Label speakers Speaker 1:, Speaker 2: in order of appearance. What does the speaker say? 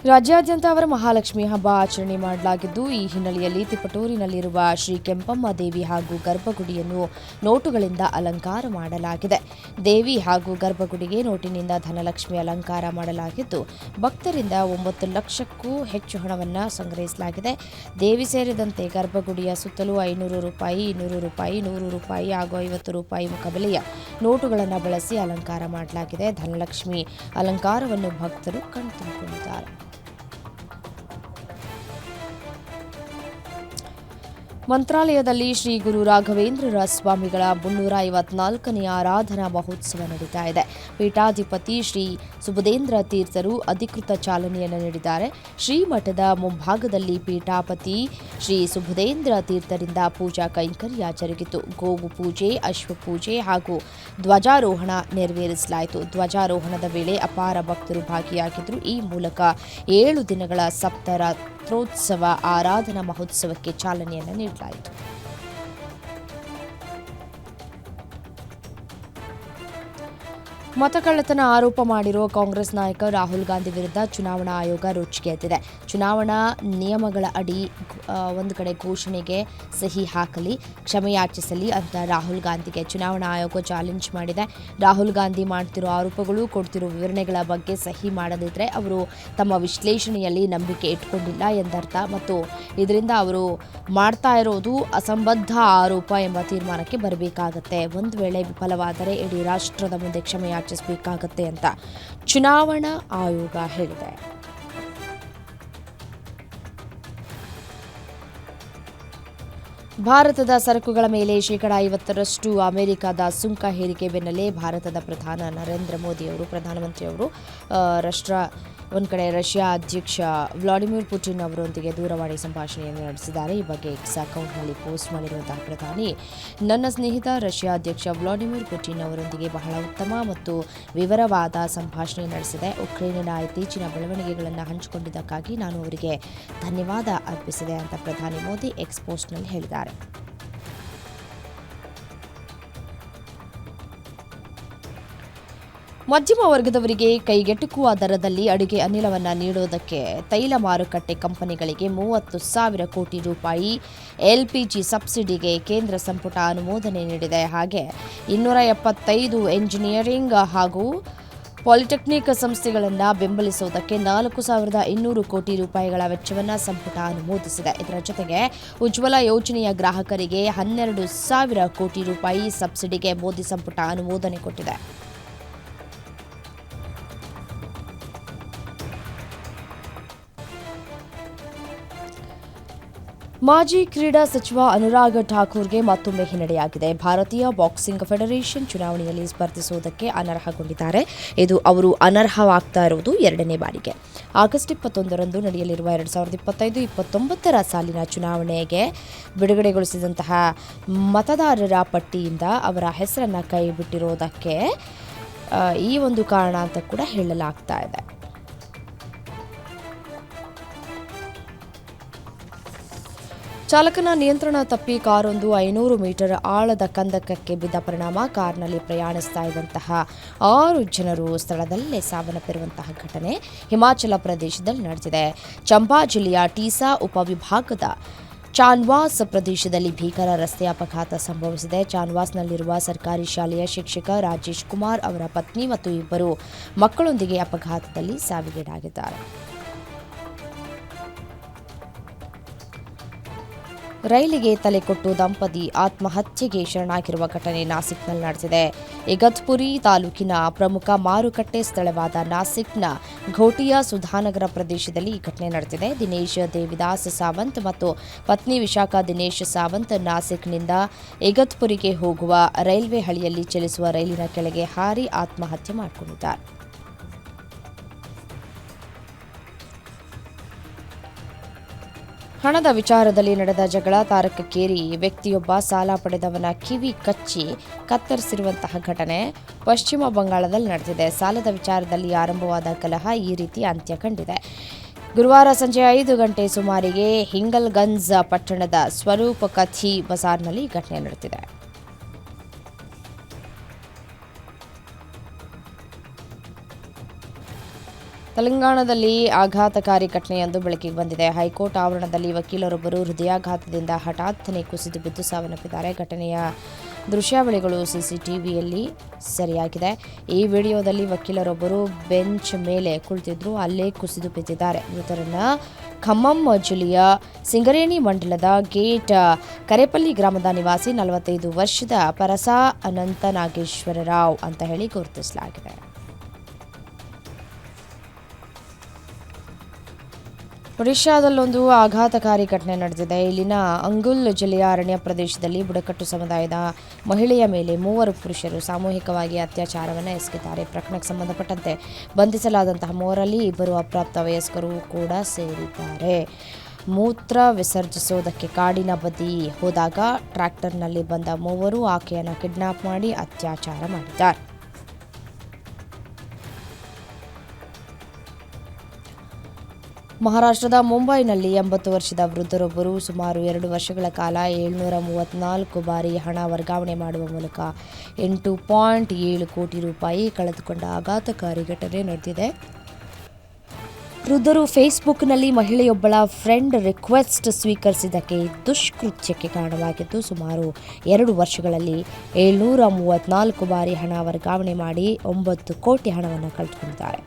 Speaker 1: ರಾಜ್ಯಾದ್ಯಂತ ಅವರ ಮಹಾಲಕ್ಷ್ಮಿ ಹಬ್ಬ ಆಚರಣೆ ಮಾಡಲಾಗಿದ್ದು, ಈ ಹಿನ್ನೆಲೆಯಲ್ಲಿ ತಿಪಟೂರಿನಲ್ಲಿರುವ ಶ್ರೀ ಕೆಂಪಮ್ಮ ದೇವಿ ಹಾಗೂ ಗರ್ಭಗುಡಿಯನ್ನು ನೋಟುಗಳಿಂದ ಅಲಂಕಾರ ಮಾಡಲಾಗಿದೆ. ದೇವಿ ಹಾಗೂ ಗರ್ಭಗುಡಿಗೆ ನೋಟಿನಿಂದ ಧನಲಕ್ಷ್ಮಿ ಅಲಂಕಾರ ಮಾಡಲಾಗಿದ್ದು, ಭಕ್ತರಿಂದ 9 ಲಕ್ಷಕ್ಕೂ ಹೆಚ್ಚು ಹಣವನ್ನು ಸಂಗ್ರಹಿಸಲಾಗಿದೆ. ದೇವಿ ಸೇರಿದಂತೆ ಗರ್ಭಗುಡಿಯ ಸುತ್ತಲೂ ₹500, ₹200, ₹100 ಹಾಗೂ ₹50 ಮುಖಬೆಲೆಯ ನೋಟುಗಳನ್ನು ಬಳಸಿ ಅಲಂಕಾರ ಮಾಡಲಾಗಿದೆ. ಧನಲಕ್ಷ್ಮಿ ಅಲಂಕಾರವನ್ನು ಭಕ್ತರು ಕಣ್ತುಂಬಿಕೊಂಡಿದ್ದಾರೆ. ಮಂತ್ರಾಲಯದಲ್ಲಿ ಶ್ರೀ ಗುರು ರಾಘವೇಂದ್ರ ಸ್ವಾಮಿಗಳ 354ನೇ ಆರಾಧನಾ ಮಹೋತ್ಸವ ನಡೀತಾ ಇದೆ. ಪೀಠಾಧಿಪತಿ ಶ್ರೀ ಸುಬುಧೇಂದ್ರ ತೀರ್ಥರು ಅಧಿಕೃತ ಚಾಲನೆಯನ್ನು ನೀಡಿದ್ದಾರೆ. ಶ್ರೀಮಠದ ಮುಂಭಾಗದಲ್ಲಿ ಪೀಠಾಪತಿ ಶ್ರೀ ಸುಬುಧೇಂದ್ರ ತೀರ್ಥರಿಂದ ಪೂಜಾ ಕೈಂಕರ್ಯ ಜರುಗಿತು. ಗೋವು ಪೂಜೆ, ಅಶ್ವಪೂಜೆ ಹಾಗೂ ಧ್ವಜಾರೋಹಣ ನೆರವೇರಿಸಲಾಯಿತು. ಧ್ವಜಾರೋಹಣದ ವೇಳೆ ಅಪಾರ ಭಕ್ತರು ಭಾಗಿಯಾಗಿದ್ದರು. ಈ ಮೂಲಕ 7 ದಿನಗಳ ಸಪ್ತರಾತ್ರೋತ್ಸವ ಆರಾಧನಾ ಮಹೋತ್ಸವಕ್ಕೆ ಚಾಲನೆಯನ್ನು ನೀಡಲಾಯಿತು. ಮತಕಳ್ಳತನ ಆರೋಪ ಮಾಡಿರುವ ಕಾಂಗ್ರೆಸ್ ನಾಯಕ ರಾಹುಲ್ ಗಾಂಧಿ ವಿರುದ್ಧ ಚುನಾವಣಾ ಆಯೋಗ ರೋಚಿಕೆಯೆದ್ದಿದೆ. ಚುನಾವಣಾ ನಿಯಮಗಳ ಅಡಿ ಒಂದು ಕಡೆ ಘೋಷಣೆಗೆ ಸಹಿ ಹಾಕಲಿ, ಕ್ಷಮೆಯಾಚಿಸಲಿ ಅಂತ ರಾಹುಲ್ ಗಾಂಧಿಗೆ ಚುನಾವಣಾ ಆಯೋಗ ಚಾಲೆಂಜ್ ಮಾಡಿದೆ. ರಾಹುಲ್ ಗಾಂಧಿ ಮಾಡ್ತಿರೋ ಆರೋಪಗಳು, ಕೊಡ್ತಿರೋ ವಿವರಣೆಗಳ ಬಗ್ಗೆ ಸಹಿ ಮಾಡದಿದ್ರೆ ಅವರು ತಮ್ಮ ವಿಶ್ಲೇಷಣೆಯಲ್ಲಿ ನಂಬಿಕೆ ಇಟ್ಕೊಂಡಿಲ್ಲ ಎಂದರ್ಥ ಮತ್ತು ಇದರಿಂದ ಅವರು ಮಾಡ್ತಾ ಇರೋದು ಅಸಂಬದ್ಧ ಆರೋಪ ಎಂಬ ತೀರ್ಮಾನಕ್ಕೆ ಬರಬೇಕಾಗತ್ತೆ. ಒಂದು ವೇಳೆ ವಿಫಲವಾದರೆ ಇಡೀ ರಾಷ್ಟ್ರದ ಮುಂದೆ ಕ್ಷಮೆಯಾಚಿಸಬೇಕಾಗತ್ತೆ ಅಂತ ಚುನಾವಣಾ ಆಯೋಗ ಹೇಳಿದೆ. ಭಾರತದ ಸರಕುಗಳ ಮೇಲೆ ಶೇಕಡಾ 50ರಷ್ಟು ಅಮೆರಿಕದ ಸುಂಕ ಹೇರಿಕೆ ಬೆನ್ನಲ್ಲೇ ಭಾರತದ ಪ್ರಧಾನಮಂತ್ರಿಯವರು ಒಂದು ಕಡೆ ರಷ್ಯಾ ಅಧ್ಯಕ್ಷ ವ್ಲಾಡಿಮಿರ್ ಪುಟಿನ್ ಅವರೊಂದಿಗೆ ದೂರವಾಣಿ ಸಂಭಾಷಣೆಯನ್ನು ನಡೆಸಿದ್ದಾರೆ. ಈ ಬಗ್ಗೆ ಎಕ್ಸ್ ಅಕೌಂಟ್ನಲ್ಲಿ ಪೋಸ್ಟ್ ಮಾಡಿರುವಂತಹ ಪ್ರಧಾನಿ, ನನ್ನ ಸ್ನೇಹಿತ ರಷ್ಯಾ ಅಧ್ಯಕ್ಷ ವ್ಲಾಡಿಮಿರ್ ಪುಟಿನ್ ಅವರೊಂದಿಗೆ ಬಹಳ ಉತ್ತಮ ಮತ್ತು ವಿವರವಾದ ಸಂಭಾಷಣೆ ನಡೆಸಿದೆ. ಉಕ್ರೇನಿನ ಇತ್ತೀಚಿನ ಬೆಳವಣಿಗೆಗಳನ್ನು ಹಂಚಿಕೊಂಡಿದ್ದಕ್ಕಾಗಿ ನಾನು ಅವರಿಗೆ ಧನ್ಯವಾದ ಅರ್ಪಿಸಿದೆ ಅಂತ ಪ್ರಧಾನಿ ಮೋದಿ ಎಕ್ಸ್ ಪೋಸ್ಟ್ನಲ್ಲಿ ಹೇಳಿದ್ದಾರೆ. ಮಧ್ಯಮ ವರ್ಗದವರಿಗೆ ಕೈಗೆಟುಕುವ ದರದಲ್ಲಿ ಅಡುಗೆ ಅನಿಲವನ್ನು ನೀಡುವುದಕ್ಕೆ ತೈಲ ಮಾರುಕಟ್ಟೆ ಕಂಪನಿಗಳಿಗೆ 30,000 ಕೋಟಿ ರೂಪಾಯಿ ಎಲ್ಪಿಜಿ ಸಬ್ಸಿಡಿಗೆ ಕೇಂದ್ರ ಸಂಪುಟ ಅನುಮೋದನೆ ನೀಡಿದೆ. ಹಾಗೆ 275 ಎಂಜಿನಿಯರಿಂಗ್ ಹಾಗೂ ಪಾಲಿಟೆಕ್ನಿಕ್ ಸಂಸ್ಥೆಗಳನ್ನು ಬೆಂಬಲಿಸುವುದಕ್ಕೆ 4,200 ಕೋಟಿ ರೂಪಾಯಿಗಳ ವೆಚ್ಚವನ್ನು ಸಂಪುಟ ಅನುಮೋದಿಸಿದೆ. ಇದರ ಜೊತೆಗೆ ಉಜ್ವಲ ಯೋಜನೆಯ ಗ್ರಾಹಕರಿಗೆ 12,000 ಕೋಟಿ ರೂಪಾಯಿ ಸಬ್ಸಿಡಿಗೆ ಮೋದಿ ಸಂಪುಟ ಅನುಮೋದನೆ ಕೊಟ್ಟಿದೆ. ಮಾಜಿ ಕ್ರೀಡಾ ಸಚಿವ ಅನುರಾಗ್ ಠಾಕೂರ್ಗೆ ಮತ್ತೊಮ್ಮೆ ಹಿನ್ನಡೆಯಾಗಿದೆ. ಭಾರತೀಯ ಬಾಕ್ಸಿಂಗ್ ಫೆಡರೇಷನ್ ಚುನಾವಣೆಯಲ್ಲಿ ಸ್ಪರ್ಧಿಸುವುದಕ್ಕೆ ಅನರ್ಹಗೊಂಡಿದ್ದಾರೆ. ಇದು ಅವರು ಅನರ್ಹವಾಗ್ತಾ ಇರುವುದು 2ನೇ ಬಾರಿಗೆ. ಆಗಸ್ಟ್ 21ರಂದು ನಡೆಯಲಿರುವ 2025-29 ಸಾಲಿನ ಚುನಾವಣೆಗೆ ಬಿಡುಗಡೆಗೊಳಿಸಿದಂತಹ ಮತದಾರರ ಪಟ್ಟಿಯಿಂದ ಅವರ ಹೆಸರನ್ನು ಕೈಬಿಟ್ಟಿರುವುದಕ್ಕೆ ಈ ಒಂದು ಕಾರಣ ಅಂತ ಕೂಡ ಹೇಳಲಾಗ್ತಾ ಇದೆ. ಚಾಲಕನ ನಿಯಂತ್ರಣ ತಪ್ಪಿ ಕಾರೊಂದು 500 ಮೀಟರ್ ಆಳದ ಕಂದಕಕ್ಕೆ ಬಿದ್ದ ಪರಿಣಾಮ ಕಾರ್ನಲ್ಲಿ ಪ್ರಯಾಣಿಸ್ತಾ ಇದ್ದಂತಹ 6 ಜನರು ಸ್ಥಳದಲ್ಲೇ ಸಾವನ್ನಪ್ಪಿರುವಂತಹ ಘಟನೆ ಹಿಮಾಚಲ ಪ್ರದೇಶದಲ್ಲಿ ನಡೆದಿದೆ. ಚಂಬಾ ಜಿಲ್ಲೆಯ ಟೀಸಾ ಉಪವಿಭಾಗದ ಚಾನ್ವಾಸ್ ಪ್ರದೇಶದಲ್ಲಿ ಭೀಕರ ರಸ್ತೆ ಅಪಘಾತ ಸಂಭವಿಸಿದೆ. ಚಾನ್ವಾಸ್ನಲ್ಲಿರುವ ಸರ್ಕಾರಿ ಶಾಲೆಯ ಶಿಕ್ಷಕ ರಾಜೇಶ್ ಕುಮಾರ್ ಅವರ ಪತ್ನಿ ಮತ್ತು 2 ಮಕ್ಕಳೊಂದಿಗೆ ಅಪಘಾತದಲ್ಲಿ ಸಾವಿಗೀಡಾಗಿದ್ದಾರೆ. ರೈಲಿಗೆ ತಲೆ ಕೊಟ್ಟು ದಂಪತಿ ಆತ್ಮಹತ್ಯೆಗೆ ಶರಣಾಗಿರುವ ಘಟನೆ ನಾಸಿಕ್ನಲ್ಲಿ ನಡೆದಿದೆ. ಇಗತ್ಪುರಿ ತಾಲೂಕಿನ ಪ್ರಮುಖ ಮಾರುಕಟ್ಟೆ ಸ್ಥಳವಾದ ನಾಸಿಕ್ನ ಘೋಟಿಯಾ ಸುಧಾನಗರ ಪ್ರದೇಶದಲ್ಲಿ ಈ ಘಟನೆ ನಡೆದಿದೆ. ದಿನೇಶ್ ದೇವಿದಾಸ್ ಸಾವಂತ್ ಮತ್ತು ಪತ್ನಿ ವಿಶಾಖಾ ದಿನೇಶ್ ಸಾವಂತ್ ನಾಸಿಕ್ನಿಂದ ಇಗತ್ಪುರಿಗೆ ಹೋಗುವ ರೈಲ್ವೆ ಹಳಿಯಲ್ಲಿ ಚಲಿಸುವ ರೈಲಿನ ಕೆಳಗೆ ಹಾರಿ ಆತ್ಮಹತ್ಯೆ ಮಾಡಿಕೊಂಡಿದ್ದಾರೆ. ಹಣದ ವಿಚಾರದಲ್ಲಿ ನಡೆದ ಜಗಳ ತಾರಕಕ್ಕೇರಿ ವ್ಯಕ್ತಿಯೊಬ್ಬ ಸಾಲ ಪಡೆದವನ ಕಿವಿ ಕಚ್ಚಿ ಕತ್ತರಿಸಿರುವಂತಹ ಘಟನೆ ಪಶ್ಚಿಮ ಬಂಗಾಳದಲ್ಲಿ ನಡೆದಿದೆ. ಸಾಲದ ವಿಚಾರದಲ್ಲಿ ಆರಂಭವಾದ ಕಲಹ ಈ ರೀತಿ ಅಂತ್ಯ ಕಂಡಿದೆ. ಗುರುವಾರ ಸಂಜೆ 5 ಗಂಟೆ ಸುಮಾರಿಗೆ ಹಿಂಗಲ್ಗಂಜ್ ಪಟ್ಟಣದ ಸ್ವರೂಪ್ ಕಥಿ ಬಜಾರ್ನಲ್ಲಿ ಘಟನೆ ನಡೆದಿದೆ. ತೆಲಂಗಾಣದಲ್ಲಿ ಆಘಾತಕಾರಿ ಘಟನೆಯೊಂದು ಬೆಳಕಿಗೆ ಬಂದಿದೆ. ಹೈಕೋರ್ಟ್ ಆವರಣದಲ್ಲಿ ವಕೀಲರೊಬ್ಬರು ಹೃದಯಾಘಾತದಿಂದ ಹಠಾತ್ತನೆ ಕುಸಿದು ಬಿದ್ದು ಸಾವನ್ನಪ್ಪಿದ್ದಾರೆ. ಘಟನೆಯ ದೃಶ್ಯಾವಳಿಗಳು ಸಿಸಿಟಿವಿಯಲ್ಲಿ ಸೆರೆಯಾಗಿದೆ. ಈ ವಿಡಿಯೋದಲ್ಲಿ ವಕೀಲರೊಬ್ಬರು ಬೆಂಚ್ ಮೇಲೆ ಕುಳಿತಿದ್ರು, ಅಲ್ಲೇ ಕುಸಿದು ಬಿದ್ದಿದ್ದಾರೆ. ಮೃತರನ್ನ ಖಮ್ಮಂ ಜಿಲ್ಲೆಯ ಸಿಂಗರೇಣಿ ಮಂಡಲದ ಗೇಟ್ ಕರೇಪಲ್ಲಿ ಗ್ರಾಮದ ನಿವಾಸಿ 45 ವರ್ಷದ ಪರಸಾ ಅನಂತ ನಾಗೇಶ್ವರ ರಾವ್ ಅಂತ ಹೇಳಿ ಗುರುತಿಸಲಾಗಿದೆ. ಒಡಿಶಾದಲ್ಲೊಂದು ಆಘಾತಕಾರಿ ಘಟನೆ ನಡೆದಿದೆ. ಇಲ್ಲಿನ ಅಂಗುಲ್ ಜಿಲ್ಲೆಯ ಅರಣ್ಯ ಪ್ರದೇಶದಲ್ಲಿ ಬುಡಕಟ್ಟು ಸಮುದಾಯದ ಮಹಿಳೆಯ ಮೇಲೆ 3 ಪುರುಷರು ಸಾಮೂಹಿಕವಾಗಿ ಅತ್ಯಾಚಾರವನ್ನು ಎಸಗಿದ್ದಾರೆ. ಪ್ರಕರಣಕ್ಕೆ ಸಂಬಂಧಪಟ್ಟಂತೆ ಬಂಧಿಸಲಾದಂತಹ 3ರಲ್ಲಿ 2 ಅಪ್ರಾಪ್ತ ವಯಸ್ಕರು ಕೂಡ ಸೇರಿದ್ದಾರೆ. ಮೂತ್ರ ವಿಸರ್ಜಿಸೋದಕ್ಕೆ ಕಾಡಿನ ಬದಿ ಹೋದಾಗ ಟ್ರ್ಯಾಕ್ಟರ್ನಲ್ಲಿ ಬಂದ 3 ಆಕೆಯನ್ನು ಕಿಡ್ನಾಪ್ ಮಾಡಿ ಅತ್ಯಾಚಾರ ಮಾಡಿದ್ದಾರೆ. ಮಹಾರಾಷ್ಟ್ರದ ಮುಂಬೈನಲ್ಲಿ 80 ವರ್ಷದ ವೃದ್ಧರೊಬ್ಬರು ಸುಮಾರು 2 ವರ್ಷಗಳ ಕಾಲ 734 ಬಾರಿ ಹಣ ವರ್ಗಾವಣೆ ಮಾಡುವ ಮೂಲಕ 8.7 ಕೋಟಿ ರೂಪಾಯಿ ಕಳೆದುಕೊಂಡ ಆಘಾತಕಾರಿ ಘಟನೆ ನಡೆದಿದೆ. ವೃದ್ಧರು ಫೇಸ್ಬುಕ್ನಲ್ಲಿ ಮಹಿಳೆಯೊಬ್ಬಳ ಫ್ರೆಂಡ್ ರಿಕ್ವೆಸ್ಟ್ ಸ್ವೀಕರಿಸಿದ್ದಕ್ಕೆ ದುಷ್ಕೃತ್ಯಕ್ಕೆ ಕಾರಣವಾಗಿದ್ದು, ಸುಮಾರು 2 ವರ್ಷಗಳಲ್ಲಿ 734 ಬಾರಿ ಹಣ ವರ್ಗಾವಣೆ ಮಾಡಿ 9 ಕೋಟಿ ಹಣವನ್ನು ಕಳೆದುಕೊಂಡಿದ್ದಾರೆ.